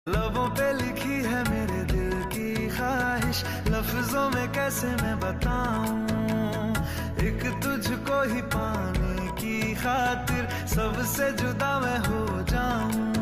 लबों पे लिखी है मेरे दिल की ख्वाहिश, लफ्जों में कैसे मैं बताऊं। एक तुझको ही पाने की खातिर सबसे जुदा मैं हो जाऊं।